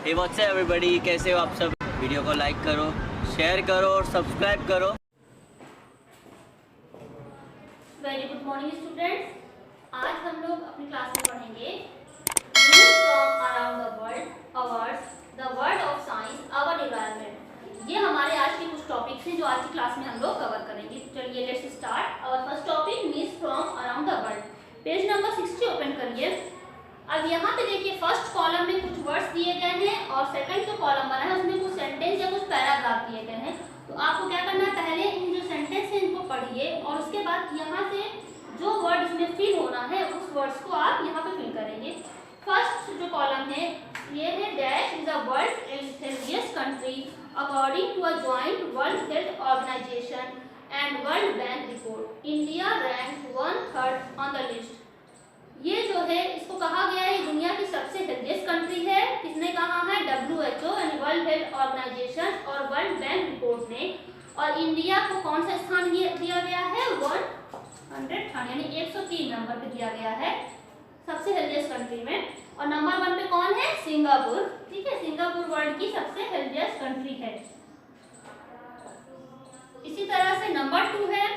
Hey what's up everybody, कैसे हो आप सब। वीडियो को लाइक करो, शेयर करो और सब्सक्राइब करो। Very good morning students. आज हम लोग अपनी क्लास में पढ़ेंगे news from around the world, ours the world of science, our environment. ये हमारे आज के कुछ टॉपिक्स हैं जो आज की क्लास में हम लोग कवर करेंगे। चलिए let's start. Our first topic news from around the world. Page number 60 open करिए। अब यहाँ पे देखिए फर्स्ट कॉलम में कुछ वर्ड्स दिए गए हैं और सेकंड जो कॉलम बना है उसमें कुछ सेंटेंस या कुछ पैराग्राफ दिए गए हैं। तो आपको क्या करना है, पहले इन जो सेंटेंस हैं इनको पढ़िए और उसके बाद यहाँ से जो वर्ड इसमें फिल होना है उस वर्ड्स को आप यहाँ पे फिल करेंगे। फर्स्ट जो कॉलम है ये है dash is the world's healthiest country according to a joint World Health Organization and World Bank report. India rank 1/3 on the list. ये जो है इसको कहा गया है दुनिया की सबसे हेल्थिएस्ट कंट्री है। किसने कहा है? WHO यानी वर्ल्ड हेल्थ ऑर्गेनाइजेशन और वर्ल्ड बैंक रिपोर्ट ने। और इंडिया को कौन सा स्थान दिया गया है? 103 यानी 103 नंबर पे दिया गया है सबसे हेल्थिएस्ट कंट्री में। और नंबर 1 पे कौन है? सिंगापुर। ठीक है, सिंगापुर वर्ल्ड की सबसे हेल्थिएस्ट कंट्री है। इसी तरह से नंबर 2 है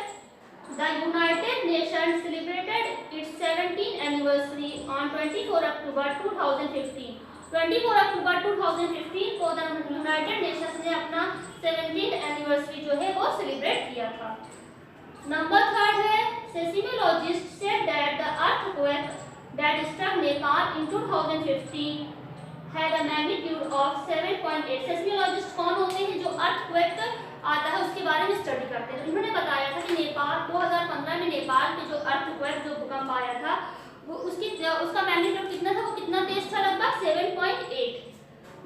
The United Nations celebrated its 17th anniversary on 24 October 2015. 24 अक्टूबर 2015 को द यूनाइटेड नेशंस ने अपना 17th एनिवर्सरी जो है वो सेलिब्रेट किया था। नंबर 3 है seismologists said that the earthquake that struck Nepal in 2015 had a magnitude of 7.8. seismologists कौन होते हैं? जो earthquake आता है उसके बारे में स्टडी करते हैं। उन्होंने बताया था कि नेपाल 2015 में नेपाल के जो अर्थक्वेक जो भूकंप आया था वो उसका मैग्नीट्यूड कितना था? वो कितना तेज था? लगभग 7.8।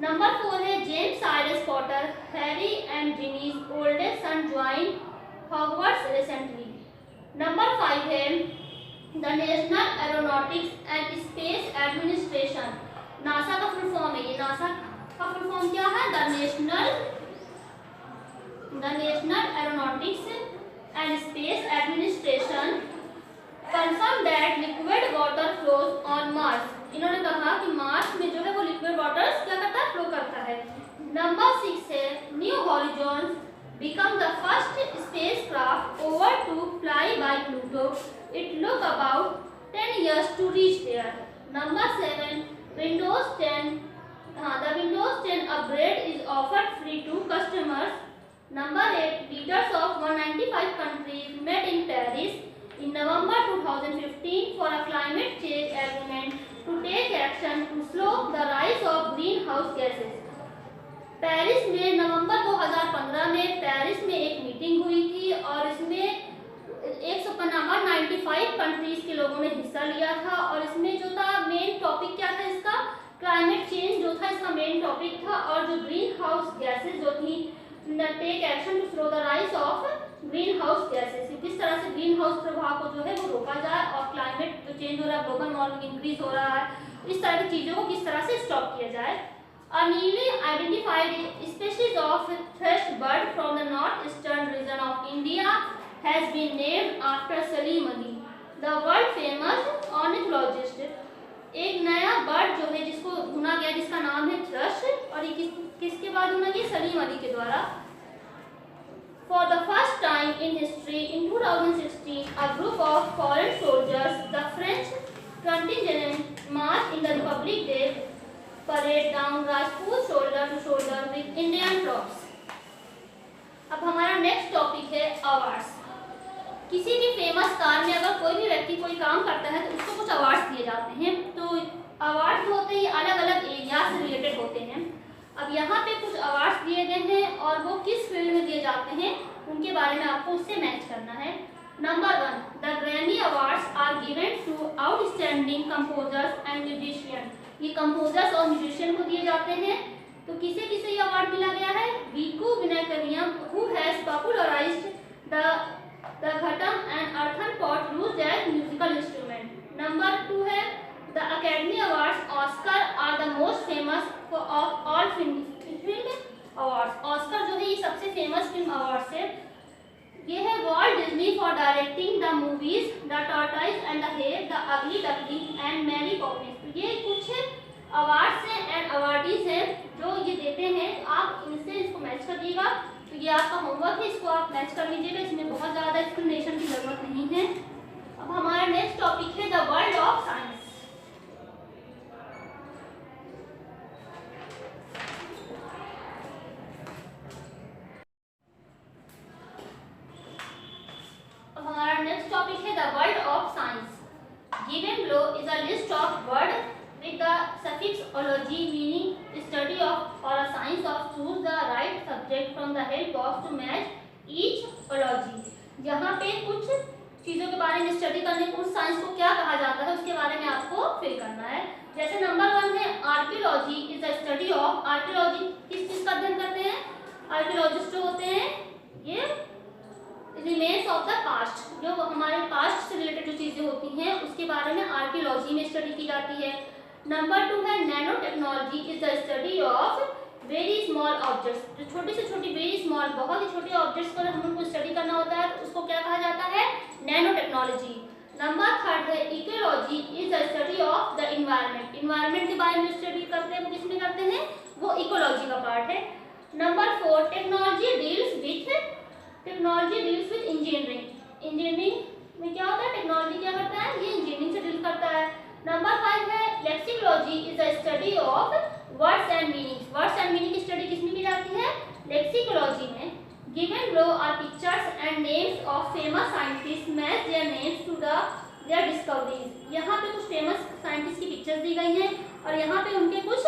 नंबर 4 है James Sirius Potter Harry and Ginny's oldest son join Hogwarts recently. Number 5 है the National Aeronautics and Space Administration. NASA का फुल फॉर्म है ये। नासा का फुल फॉर्म क्या है? The National Aeronautics and Space Administration confirmed that liquid water flows on Mars. इन्होंने कहा कि मार्स में जो है वो लिक्विड वाटर क्या करता है? फ्लो करता है। नंबर 6 है new horizons become the first spacecraft ever to fly by Pluto. It took about 10 years to reach there. Number 7 Windows 10. The Windows 10 upgrade is offered free to customers. Number 8 leaders of 195 countries met in Paris in November 2015 for a climate change agreement to take action to slow the rise of greenhouse gases. Paris में नवंबर 2015 में Paris में एक meeting हुई थी और इसमें 195 countries के लोगों ने हिस्सा लिया था। और इसमें जो था मेन टॉपिक क्या था इसका? क्लाइमेट चेंज जो था इसका मेन टॉपिक था। और जो ग्रीन हाउस गैसेज जो थी take action to slow the rise of greenhouse gases. किस तरह से ग्रीन हाउस प्रभाव को जो है वो रोका जाए और क्लाइमेट जो चेंज हो रहा है, ग्लोबल वार्मिंग इंक्रीज हो रहा है, इस तरह की चीज़ों को किस तरह से स्टॉप किया जाए। A newly identified species of thrush bird from the northeastern region of India has been named after Salim Ali, the world famous ornithologist. एक नया बर्ड जो है जिसको ढूंढा गया जिसका नाम है थ्रश और ये किसके बाद ढूंढा गया? सलीम अली के द्वारा। For the first time in history, in 2016, a group of foreign soldiers, the French contingent, marched in the Republic Day parade down Rajput shoulder to shoulder with Indian troops. अब हमारा नेक्स्ट टॉपिक है awards. किसी भी famous car में अगर कोई भी व्यक्ति कोई काम करता है तो उसको कुछ अवार्ड्स दिए जाते हैं। तो अवार्ड्स होते हैं अलग अलग एरिया से रिलेटेड होते हैं। अब यहाँ पे कुछ अवार्ड्स दिए गए हैं और वो किस फील्ड में दिए जाते हैं उनके बारे में आपको उससे मैच करना है। Number 1 the Grammy awards are given to outstanding composers and musician. ये कंपोजर्स और म्यूजिशियन को दिए जाते हैं। तो किसे किसे ये अवार्ड मिला गया है? Vikku Vinayakram who has popularised the ghatam and earthen pot used as musical instrument. Number 2 है the Academy Awards Oscar are the most famous of all film awards. Oscar जो है ये सबसे फेमस फिल्म अवार्ड्स है। ये है Walt Disney for directing the movies the tortoise and the hare, the ugly duckling and Mary Poppins. ये कुछ awards हैं एंड अवार्डीज हैं जो मैच करिएगा। तो ये आपका होमवर्क है, इसको आप मैच कर लीजिएगा, इसमें बहुत ज़्यादा एक्सप्लेनेशन की ज़रूरत नहीं है। अब हमारा नेक्स्ट टॉपिक है द वर्ल्ड ऑफ साइंस। अब हमारा नेक्स्ट टॉपिक है the world of science. Given below is a list of words with the suffix ology meaning study of or a science of. Choose the right subject from the help box to match each ology. यहाँ पे कुछ चीज़ों के बारे में study करने को उस साइंस को क्या कहा जाता है उसके बारे में आपको फिल करना है। जैसे नंबर 1 है archaeology is the study of. Archaeology किस चीज़ का अध्ययन करते हैं? आर्कियोलॉजिस्ट जो होते हैं ये रिमेन्स ऑफ द पास्ट, जो हमारे पास्ट से रिलेटेड जो चीज़ें होती हैं उसके बारे में आर्कियोलॉजी में स्टडी की जाती है। नंबर 2 है nano technology is the study of very small objects. जो छोटी से छोटी वेरी स्मॉल बहुत ही छोटे ऑब्जेक्ट्स को हम लोग को स्टडी करना होता है तो उसको क्या कहा जाता है? Nano technology. नंबर 3 है ecology is the study of the environment. Environment के बारे में स्टडी करते हैं वो किसमें करते हैं? वो इकोलॉजी का पार्ट है। Number 4 technology deals with engineering. Engineering में क्या होता है? टेक्नोलॉजी क्या करता है? ये इंजीनियरिंग से डील करता है। नंबर 5 है lexicology is the study of words and meanings. Words and meaning की स्टडी किसमें की जाती है? लेक्सिकोलॉजी में। Given below are pictures and names of famous scientist match their names to their discoveries. यहाँ पे कुछ फेमस साइंटिस्ट की पिक्चर्स दी गई हैं और यहाँ पे उनके कुछ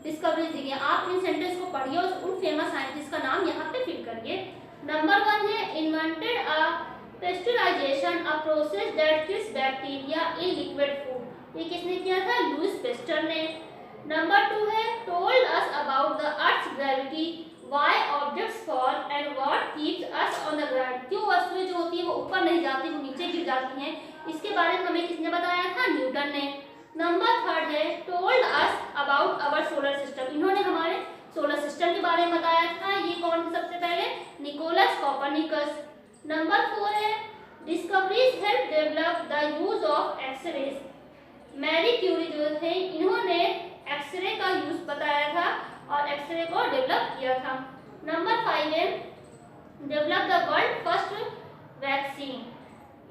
डिस्कवरीज दी गई हैं। आप इन सेंटेंस को पढ़िए और उन फेमस साइंटिस्ट का नाम यहाँ पे फिल करिए। नंबर 1 है invented a pasteurisation, a process that kills bacteria in liquid food. ये किसने किया था? लुईस पेस्टर ने। नंबर 2 है told us about the earth's gravity, why objects fall and what keeps us on the ground. क्यों वस्तुएं जो होती है वो ऊपर नहीं जाती, वो नीचे गिर जाती हैं, इसके बारे में हमें किसने बताया था? न्यूटन ने। नंबर 3 है told us about our solar system. इन्होंने हमारे सोलर सिस्टम के बारे में बताया था। ये कौन थे सबसे पहले? Nicholas Copernicus. नंबर 4 है discoveries help develop the use of X rays. Marie Curie जो थे इन्होंने एक्सरे का यूज बताया था और एक्सरे को डेवलप किया था। नंबर 5 है develop the world first vaccine.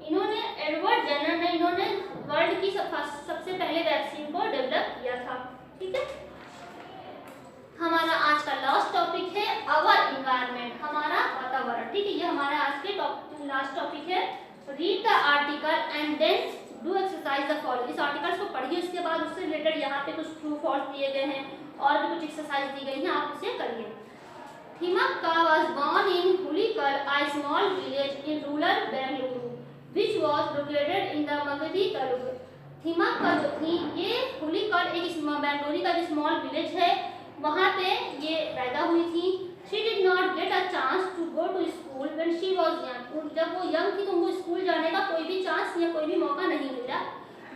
इन्होंने एडवर्ड जेनर ने इन्होंने वर्ल्ड की सबसे पहले वैक्सीन को डेवलप किया था। ठीक है, हमारा आज का लास्ट टॉपिक है अवर इन्वायरमेंट, हमारा वातावरण। ठीक है, ये हमारा आज के लास्ट टॉपिक है। Read the article and then do exercise the following. इस आर्टिकल को पढ़िए, उसके बाद उससे रिलेटेड यहाँ पे कुछ ट्रू फॉल्स दिए गए हैं और भी कुछ एक्सरसाइज दी गई हैं, आप उसे करिए। Thimmakka was born in Hulikar, a small village in rural Bengaluru, which was located in the Magadhi Taluk। Thimmakka जो थी ये हुलीकर एक बेंगलोरी का जो स्मॉल विलेज है वहाँ पे ये पैदा हुई थी। She did not get a chance to go to school when she was young। जब वो यंग थी तो उनको स्कूल जाने का कोई भी चांस या कोई भी मौका नहीं मिला।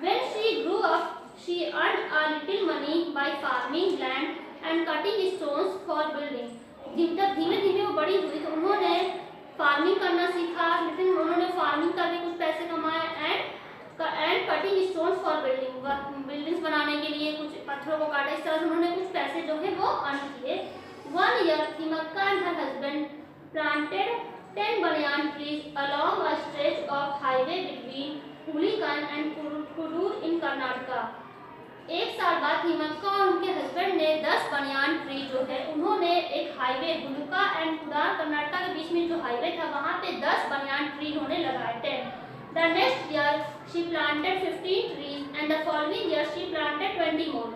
When she grew up, she earned a little money by farming land and cutting stones for building। जब धीमे धीमे वो बड़ी हुई तो उन्होंने फार्मिंग करना सीखा, लेकिन उन्होंने फार्मिंग करके कुछ पैसे कमाए and cutting stones for buildings बनाने के लिए कुछ पत्थरों को काटा। इस तरह से उन्होंने कुछ पैसे जो है वो अर्न किए। 1 year Thimmakka and her husband planted 10 banyan trees along a stretch of highway between Hulikan and Kudur in Karnataka। एक साल बाद थिमक्का और उनके हस्बैंड ने 10 बनियान ट्री जो है उन्होंने एक हाईवे हुलुका एंड कुदार कर्नाटका के बीच में जो हाईवे था वहाँ पे 10 बनियान ट्री उन्होंने लगाए 10। The next year she planted 15 trees and the following year she planted 20 more।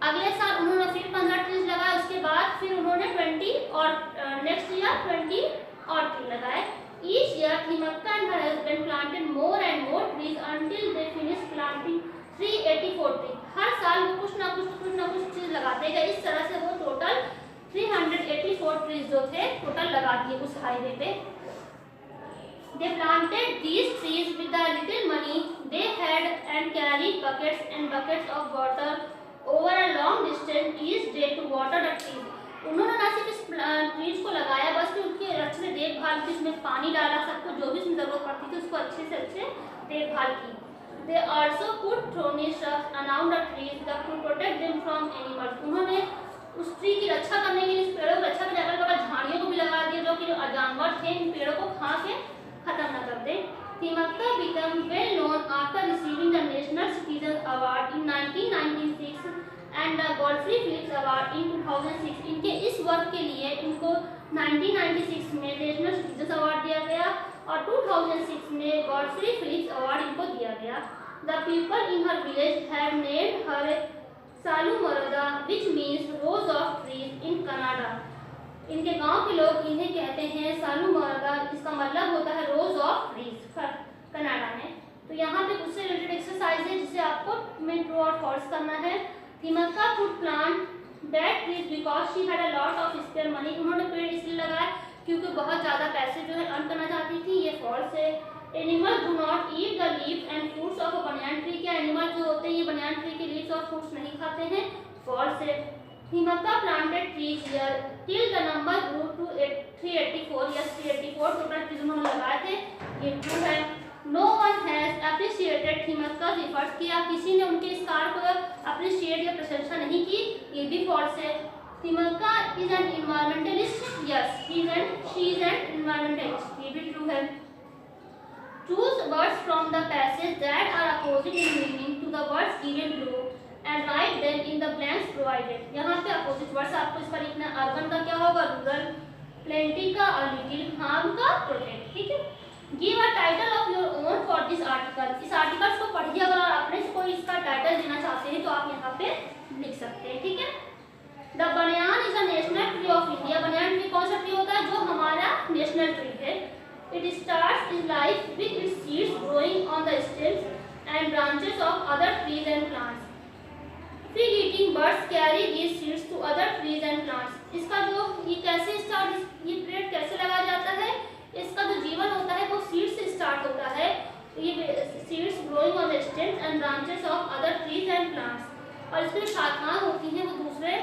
अगले साल उन्होंने फिर 15 ट्रीज लगाए, उसके बाद फिर उन्होंने 20 और नेक्स्ट ईयर 20 और ट्री लगाए। Each year Thimmakka and her husband planted more and more trees until they finished planting 384 tree. हर साल वो कुछ ना कुछ चीज लगाते गए। इस तरह से वो टोटल 384 ट्रीज जो थे टोटल लगा दिए उस हाईवे पे। They planted these trees with the little money they had and carried buckets and buckets of water over a long distance each day to water the trees। उन्होंने ना सिर्फ इस ट्रीज को लगाया बल्कि उनकी अच्छे से देखभाल की, उसमें पानी डाला, सबको जो भी उसमें जरूरत पड़ती थी उसको अच्छे से देखभाल की। They also put thorny shrubs around the trees that could protect them from animals। उन्होंने उस ट्री की रक्षा करने के लिए, उस पेड़ों की रक्षा करने के लिए अगल-बगल झाड़ियाँ झाड़ियों को भी लगा दिया जो कि जानवर थे इन पेड़ों को खा के खत्म न कर दे। Thimmakka became well known after receiving the National Citizen Award in 1996 and the Godfrey Phillips Award in 2006। इनके इस वर्क के लिए इनको 1996 में नेशनल सिटीजन अवार्ड दिया गया और 2006 में गॉडफ्री फिलिप्स अवार्ड इनको दिया गया। The people in her village have named her Saalumarada which means rows of trees in Kannada. इनके गांव के लोग इन्हें कहते हैं सालूमरदा, इसका मतलब होता है रोज ऑफ ट्रीज कनाडा में। तो यहाँ पे उससे रिलेटेड एक्सरसाइज है जिसे आपको में ट्रू और फॉल्स करना है। Thimmakka could plant that trees because she had a lot of spare money. उन्होंने पेड़ इसलिए लगाया क्योंकि बहुत ज़्यादा पैसे जो है अर्न करना चाहती थी, ये फॉल्स है। Animal do not eat the leaf and fruits of a banyan tree. क्या एनिमल जो होते हैं ये बनियान ट्री के लीव्स और फ्रूट्स नहीं खाते हैं? फॉल्स है। Thimmakka planted trees here till the number grew to 384। Yes 384 total trees उन्होंने लगाए थे, ये ट्रू है। No one has appreciated Thimmakka's efforts। किया किसी ने उनके इस कार्य को अप्रिशिएट या प्रशंसा नहीं की, ये भी फॉल्स है। Thimmakka is an environmentalist. Yes she is an environmentalist, ये भी ट्रू है। Choose words from the passage that are opposite in meaning to the words given below and write them in the blanks provided. यहाँ पे opposite words आपको इसका लिखना है। Urban का क्या होगा? रूरल। प्लेंटी का लिटिल। हार्म का प्रोटेक्ट। ठीक है। Give a title of your own for this article. इस आर्टिकल को पढ़िए, अगर अपने से कोई इसका टाइटल देना चाहते हैं तो आप यहाँ पे लिख सकते हैं। ठीक है। द बनियान is a national tree of India. Banyan tree कौन सा ट्री होता है? जो हमारा नेशनल ट्री है। It starts is life with its seeds growing on the stems and branches of other trees and plants. Fig eating birds carry these seeds to other trees and plants। इसका जो ये कैसे start, ये पेड़ कैसे लगाया जाता है? इसका जो जीवन होता है वो सीड से स्टार्ट होता है। ये seeds growing on the stems and branches of other trees and plants, और इसमें शाखाएं होती हैं वो दूसरे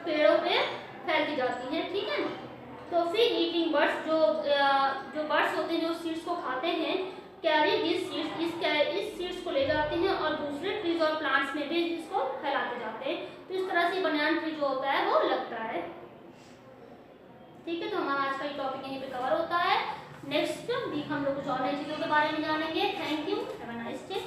पेड़ों पे फैलती जाती हैं। ठीक है। तो फिग ईटिंग बर्ड्स जो बर्ड्स होते हैं जो सीड्स को खाते हैं, कैरी दिस सीड्स, इस सीड्स को ले जाते हैं और दूसरे ट्रीज और प्लांट्स में भी इसको फैलाते जाते हैं। तो इस तरह से बनियान ट्री जो होता है वो लगता है। ठीक है। तो हमारा आज का ये टॉपिक यहीं पे कवर होता है। नेक्स्ट वीक हम लोग कुछ और नई चीज़ों के बारे में जानेंगे। Thank you, have a nice day.